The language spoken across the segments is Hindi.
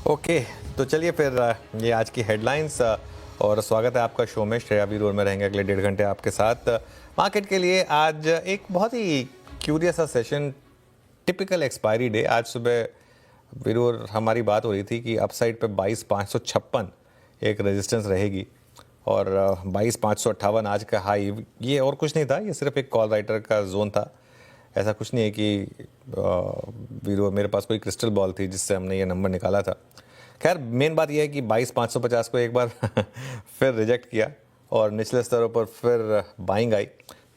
ओके, तो चलिए फिर ये आज की हेडलाइंस और स्वागत है आपका शो में। श्रेया वीर में रहेंगे अगले 1.5 घंटे आपके साथ मार्केट के लिए। आज एक बहुत ही क्यूरियस सा सेशन, टिपिकल एक्सपायरी डे। आज सुबह वीर हमारी बात हो रही थी कि अपसाइड पे 22,556 एक रेजिस्टेंस रहेगी और 22,558 आज का हाई। ये और कुछ नहीं था, ये सिर्फ एक कॉल राइटर का जोन था। ऐसा कुछ नहीं है कि वीरो मेरे पास कोई क्रिस्टल बॉल थी जिससे हमने ये नंबर निकाला था। खैर, मेन बात यह है कि 22,550 को एक बार फिर रिजेक्ट किया और निचले स्तरों पर फिर buying I.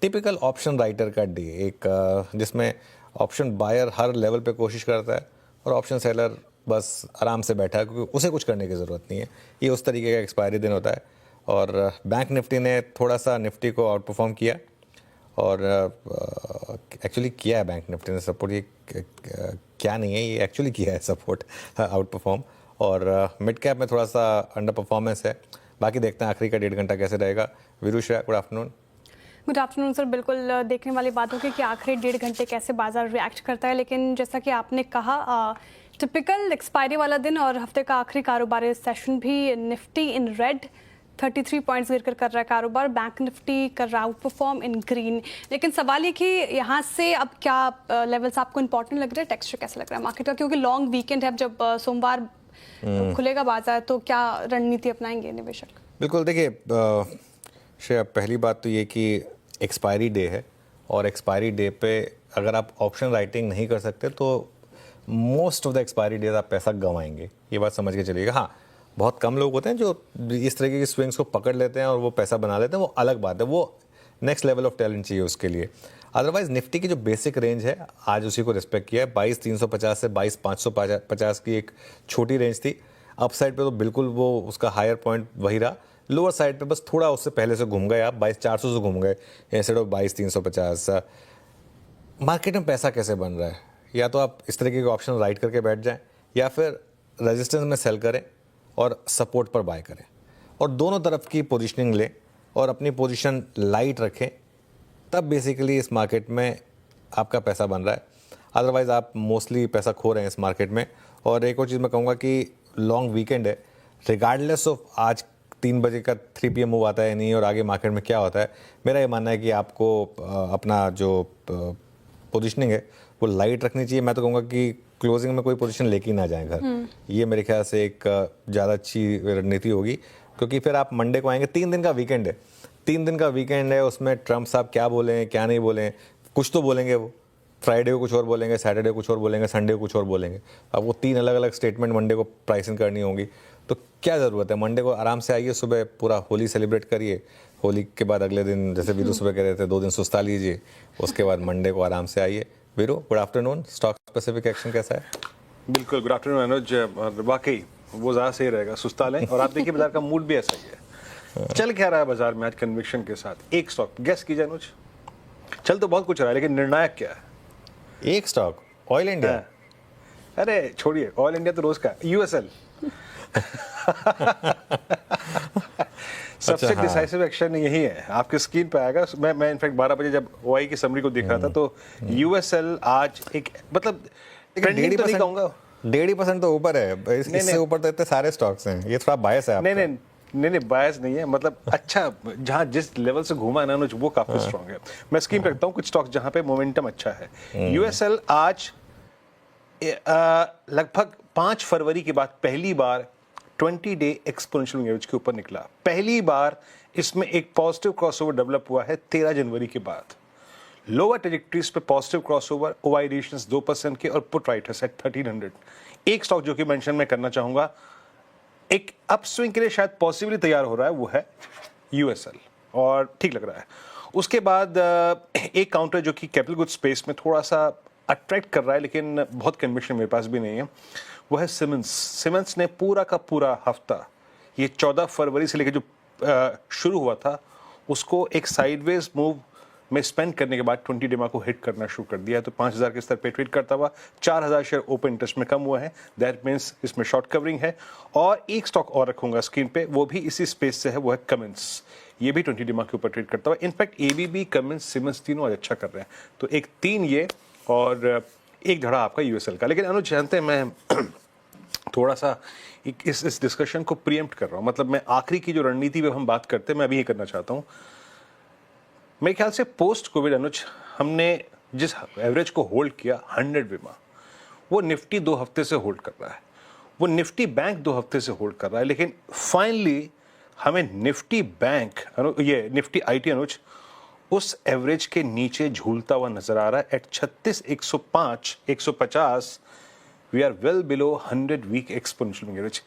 Typical option writer का डे, एक जिसमें ऑप्शन बायर हर लेवल पे कोशिश करता है और ऑप्शन सेलर बस आराम से बैठा है क्योंकि उसे कुछ करने की ज़रूरत नहीं है। ये उस तरीके का एक्सपायरी दिन होता है और बैंक निफ्टी ने थोड़ा सा निफ्टी को आउट परफॉर्म किया और एक्चुअली किया है बैंक निफ्टी ने सपोर्ट। ये क्या नहीं है, ये एक्चुअली किया है सपोर्ट, आउट परफॉर्म। और मिड कैप में थोड़ा सा अंडर परफॉर्मेंस है। बाकी देखते हैं आखिरी का 1.5 घंटा कैसे रहेगा। वीरूश्रेया, good afternoon. Good afternoon sir. बिल्कुल देखने वाली बात होगी कि आखिरी 1.5 घंटे कैसे बाजार रिएक्ट करता है। लेकिन जैसा कि आपने कहा, टिपिकल एक्सपायरी वाला दिन और हफ्ते का आखिरी कारोबारी सेशन भी निफ्टी इन रेड 33 पॉइंट्स गिर कर रहा है कारोबार। बैंक निफ्टी कर रहा है आउट परफॉर्म इन ग्रीन। लेकिन सवाल ये कि यहाँ से अब क्या लेवल्स आपको इंपॉर्टेंट लग रहे हैं, टेक्सचर कैसा लग रहा है मार्केट का, क्योंकि लॉन्ग वीकेंड है। अब जब सोमवार खुलेगा बाजार तो क्या रणनीति अपनाएंगे निवेशक? बिल्कुल, देखिए श्रेया, पहली बात तो ये कि एक्सपायरी डे है और एक्सपायरी डे पे अगर आप ऑप्शन राइटिंग नहीं कर सकते तो most of the expiry days आप पैसा गंवाएंगे। ये बात समझ के चलिएगा। हाँ, बहुत कम लोग होते हैं जो इस तरीके की स्विंग्स को पकड़ लेते हैं और वो पैसा बना लेते हैं, वो अलग बात है। वो नेक्स्ट लेवल ऑफ टैलेंट चाहिए उसके लिए। अदरवाइज निफ्टी की जो बेसिक रेंज है आज उसी को रिस्पेक्ट किया है। 22,350 से 22,550 की एक छोटी रेंज थी। अप साइड पे तो बिल्कुल वो उसका हायर पॉइंट वही रहा। लोअर साइड पे बस थोड़ा उससे पहले से घूम गए, आप 22,400 से घूम गए इंस्टेड ऑफ 22,350। मार्केट में पैसा कैसे बन रहा है? या तो आप इस तरीके के ऑप्शन राइट करके बैठ जाएं या फिर रेजिस्टेंस में सेल करें और सपोर्ट पर बाय करें और दोनों तरफ की पोजीशनिंग लें और अपनी पोजीशन लाइट रखें। तब बेसिकली इस मार्केट में आपका पैसा बन रहा है। अदरवाइज आप मोस्टली पैसा खो रहे हैं इस मार्केट में। और एक और चीज़ मैं कहूँगा कि लॉन्ग वीकेंड है, रिगार्डलेस ऑफ आज 3 बजे का 3 PM मूव आता है नहीं और आगे मार्केट में क्या होता है, मेरा ये मानना है कि आपको अपना जो पोजीशनिंग है वो लाइट रखनी चाहिए। मैं तो कहूँगा कि क्लोजिंग में कोई पोजीशन लेके ही ना जाएं घर। ये मेरे ख्याल से एक ज़्यादा अच्छी रणनीति होगी क्योंकि फिर आप मंडे को आएंगे। 3 दिन का वीकेंड है, 3 दिन का वीकेंड है। उसमें ट्रम्प साहब क्या बोलें क्या नहीं बोलें, कुछ तो बोलेंगे। वो फ्राइडे को कुछ और बोलेंगे, सैटरडे को कुछ और बोलेंगे, संडे को कुछ और बोलेंगे। अब वो 3 अलग अलग स्टेटमेंट मंडे को प्राइसिंग करनी होगी। तो क्या ज़रूरत है? मंडे को आराम से आइए, सुबह पूरा होली सेलिब्रेट करिए। होली के बाद अगले दिन, जैसे वीरू सुबह कह रहे थे, 2 दिन सुस्ता लीजिए, उसके बाद मंडे को आराम से आइए। Veeru, good afternoon. Stock specific action कैसा है? बिल्कुल, गुड आफ्टरनून अनुज। वाकई वो ज़्यादा सही रहेगा, सुस्ता लें। और आप देखिए बाजार का मूड भी ऐसा ही है। चल क्या रहा है बाजार में आज कन्विक्शन के साथ? एक स्टॉक गेस कीजिए अनुज। चल तो बहुत कुछ रहा है लेकिन निर्णायक क्या है? एक स्टॉक, ऑयल इंडिया। अरे छोड़िए, ऑयल इंडिया तो रोज का। यूएसएल सबसे डिसाइसिव एक्शन यही है। आपके स्क्रीन पे आएगा। मैं इनफैक्ट 12 बजे जब ओआई की समरी को देख रहा था तो यूएसएल आज एक मतलब ट्रेंडिंग तो नहीं कहूंगा, 1.5% तो ऊपर है। इससे ऊपर तो इतने सारे स्टॉक्स हैं। ये थोड़ा बायस है आपका। नहीं बायस नहीं है, मतलब अच्छा जहां जिस लेवल से घूमा है ना वो काफी स्ट्रांग है। मैं स्क्रीन पे रखता हूँ कुछ स्टॉक्स जहां पे मोमेंटम अच्छा है। यूएसएल आज लगभग 5 फरवरी के बाद पहली बार 20 डे एक्सपोनेंशियल एवरेज के ऊपर निकला। पहली बार इसमें एक पॉजिटिव क्रॉसओवर डेवलप हुआ है 13 जनवरी के बाद। लोअर ट्रेजेक्टरीज पे पॉजिटिव क्रॉसओवर, ओआई रेशंस 2% के और पुट राइटर्स एट 1300। एक स्टॉक जो कि मेंशन मैं करना चाहूंगा, एक अपस्विंग के लिए शायद पॉसिबली तैयार हो रहा है, वो है यूएसएल और ठीक लग रहा है। उसके बाद एक काउंटर जो कि कैपिटल गुड स्पेस में थोड़ा सा अट्रैक्ट कर रहा है लेकिन बहुत कन्विक्शन मेरे पास भी नहीं है, वो है सिमेंस। सिमेंस ने पूरा का पूरा हफ्ता, ये 14 फरवरी से लेकर जो शुरू हुआ था, उसको एक साइडवेज मूव में स्पेंड करने के बाद 20 डेमा को हिट करना शुरू कर दिया है। तो 5,000 के स्तर पे ट्रेड करता हुआ 4,000 शेयर ओपन इंटरेस्ट में कम हुआ है। दैट मीन्स इसमें शॉर्ट कवरिंग है। और एक स्टॉक और रखूंगा स्क्रीन पे, वो भी इसी स्पेस से है, वो है कमिंस। ये भी 20 डेमा के ऊपर ट्रेड करता हुआ। इनफैक्ट एबीबी, कमिंस, सिमेंस तीनों आज अच्छा कर रहे हैं। तो एक 3 ये और एक धड़ा आपका यूएसएल का। लेकिन अनुज जानते हैं, मैं थोड़ा सा इस डिस्कशन को प्रीएम्प्ट कर रहा हूं, मतलब मैं आखिरी की जो रणनीति पे हम बात करते हैं मैं अभी ये करना चाहता हूं। मेरे ख्याल से पोस्ट कोविड अनुज हमने जिस एवरेज को होल्ड किया 100 विमा, वो निफ्टी 2 हफ्ते से होल्ड कर रहा है, वो निफ्टी बैंक 2 हफ्ते से होल्ड कर रहा है, लेकिन फाइनली हमें निफ्टी बैंक ये निफ्टी आईटी अनुज उस एवरेज के नीचे झूलता हुआ नजर आ रहा है at 36 105 150। We are well below 100 week exponential average.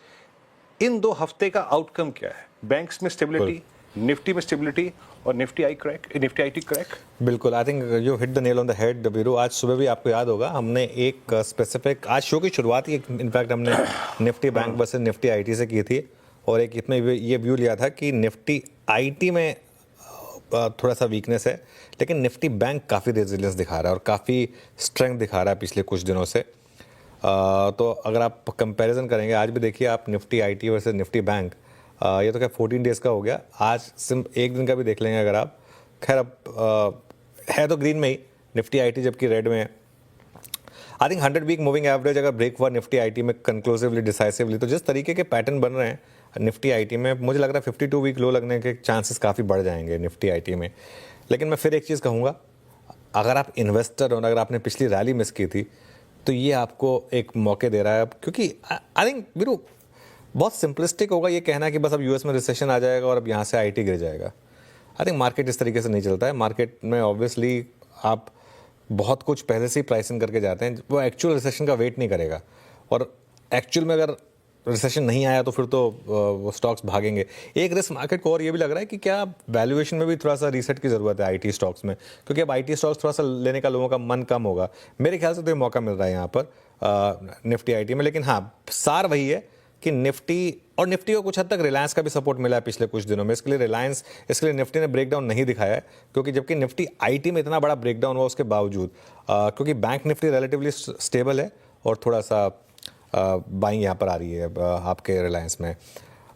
इन 2 हफ्ते का आउटकम क्या है? बैंक्स में स्टेबिलिटी, निफ्टी में स्टेबिलिटी और निफ्टी आईटी क्रैक। बिल्कुल, I think you hit the nail on the head Veeru. आज सुबह भी आपको याद होगा हमने एक स्पेसिफिक, आज शो की शुरुआत ही इनफैक्ट हमने Nifty bank versus Nifty IT से की थी, और एक इसमें ये व्यू लिया था कि निफ्टी आईटी में थोड़ा सा वीकनेस है, लेकिन निफ्टी बैंक काफ़ी रेजिलियंस दिखा रहा है और काफ़ी स्ट्रेंथ दिखा रहा है पिछले कुछ दिनों से। तो अगर आप कंपैरिजन करेंगे, आज भी देखिए आप Nifty IT versus Nifty bank, ये तो क्या 14 डेज़ का हो गया, आज सिर्फ एक दिन का भी देख लेंगे अगर आप। खैर अब है तो ग्रीन में ही निफ्टी आईटी, जबकि रेड में है। I think 100 week moving average अगर ब्रेक हुआ निफ्टी आईटी में कंक्लूसिवली, डिसाइसिवली, तो जिस तरीके के पैटर्न बन रहे हैं निफ्टी आईटी में, मुझे लग रहा है 52 वीक लो लगने के चांसेस काफ़ी बढ़ जाएंगे निफ्टी आईटी में। लेकिन मैं फिर एक चीज़ कहूँगा, अगर आप इन्वेस्टर हो, अगर आपने पिछली रैली मिस की थी, तो ये आपको एक मौके दे रहा है, क्योंकि आई थिंक वीरू बहुत सिंपलिस्टिक होगा ये कहना कि बस अब यूएस में रिसेशन आ जाएगा और अब यहाँ से आईटी गिर जाएगा। आई थिंक मार्केट इस तरीके से नहीं चलता है। मार्केट में ऑब्वियसली आप बहुत कुछ पहले से ही प्राइसिंग करके जाते हैं, वो एक्चुअल रिसेशन का वेट नहीं करेगा, और एक्चुअल में अगर रिसेशन नहीं आया तो फिर तो वो स्टॉक्स भागेंगे। एक रिस्क मार्केट को और ये भी लग रहा है कि क्या वैल्यूएशन में भी थोड़ा सा रीसेट की ज़रूरत है आईटी स्टॉक्स में, क्योंकि अब आईटी स्टॉक्स थोड़ा सा लेने का लोगों का मन कम होगा। मेरे ख्याल से तो ये मौका मिल रहा है यहाँ पर निफ्टी आईटी में। लेकिन हाँ, सार वही है कि निफ्टी को कुछ हद तक रिलायंस का भी सपोर्ट मिला है पिछले कुछ दिनों में। इसके लिए निफ्टी ने ब्रेकडाउन नहीं दिखाया है, क्योंकि जबकि निफ्टी आईटी में इतना बड़ा ब्रेकडाउन हुआ उसके बावजूद, क्योंकि बैंक निफ्टी रिलेटिवली स्टेबल है और थोड़ा सा बाइंग यहाँ पर आ रही है आपके रिलायंस में।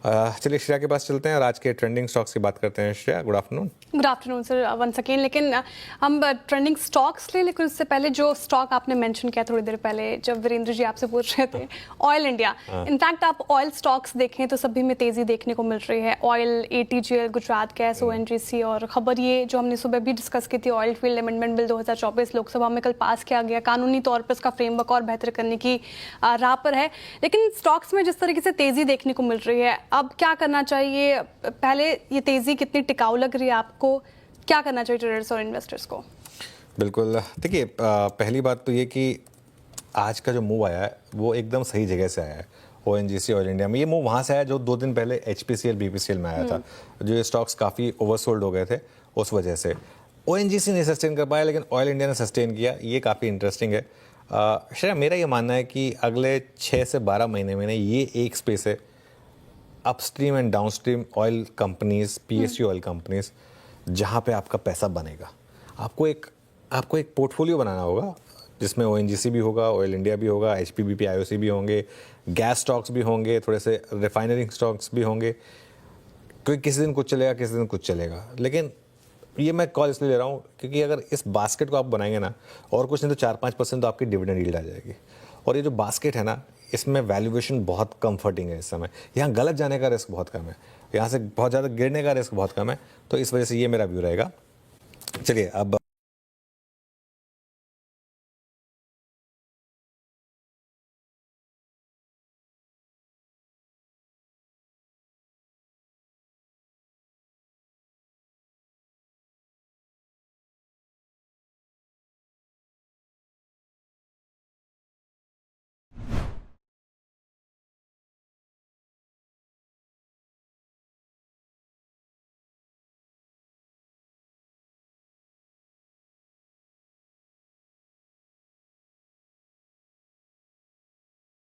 चलिए श्रेया के पास चलते हैं और आज के ट्रेंडिंग स्टॉक्स की बात करते हैं। Shreya, good afternoon. Good afternoon sir, once again. लेकिन हम ट्रेंडिंग स्टॉक्स ले, लेकिन उससे पहले जो स्टॉक आपने मेंशन किया थोड़ी देर पहले जब वीरेंद्र जी आपसे पूछ रहे थे, ऑयल इंडिया। इनफैक्ट आप ऑयल स्टॉक्स देखें तो सभी में तेजी देखने को मिल रही है। Oil, ATGL, Gujarat gas, ONGC, और खबर ये जो हमने सुबह भी डिस्कस की थी, oil field amendment bill 2024 Lok Sabha में कल पास किया गया, कानूनी तौर पर इसका फ्रेमवर्क और बेहतर करने की राह पर है। लेकिन स्टॉक्स में जिस तरीके से तेजी देखने को मिल रही है, अब क्या करना चाहिए? पहले ये तेजी कितनी टिकाऊ लग रही है आपको? क्या करना चाहिए ट्रेडर्स और इन्वेस्टर्स को? बिल्कुल, देखिए पहली बात तो ये कि आज का जो मूव आया है वो एकदम सही जगह से आया है। ओएनजीसी, ऑयल इंडिया में ये मूव वहाँ से आया जो 2 दिन पहले एचपीसीएल, बीपीसीएल में आया था, जो ये स्टॉक्स काफ़ी ओवरसोल्ड हो गए थे उस वजह से। ओएनजीसी नहीं सस्टेन कर पाया, लेकिन ऑयल इंडिया ने सस्टेन किया, ये काफ़ी इंटरेस्टिंग है। शायद मेरा ये मानना है कि अगले 6 से 12 महीने में ये एक स्पेस है, upstream and downstream oil companies, PSU oil companies, जहाँ पे आपका पैसा बनेगा। आपको एक पोर्टफोलियो बनाना होगा जिसमें ओएनजीसी भी होगा, ऑयल इंडिया भी होगा, एचपीबीपी, आईओसी भी होंगे, गैस स्टॉक्स भी होंगे, थोड़े से रिफाइनरिंग स्टॉक्स भी होंगे, क्योंकि किसी दिन कुछ चलेगा, किसी दिन कुछ चलेगा। लेकिन ये मैं कॉल इसलिए ले रहा हूँ क्योंकि अगर इस बास्केट को आप बनाएंगे ना, और कुछ नहीं तो 4-5% तो आपकी डिविडेंड यील्ड आ जाएगी। और ये जो बास्केट है ना, इसमें वैल्यूएशन बहुत कंफर्टिंग है इस समय। यहाँ गलत जाने का रिस्क बहुत कम है, यहाँ से बहुत ज़्यादा गिरने का रिस्क बहुत कम है, तो इस वजह से ये मेरा व्यू रहेगा। चलिए अब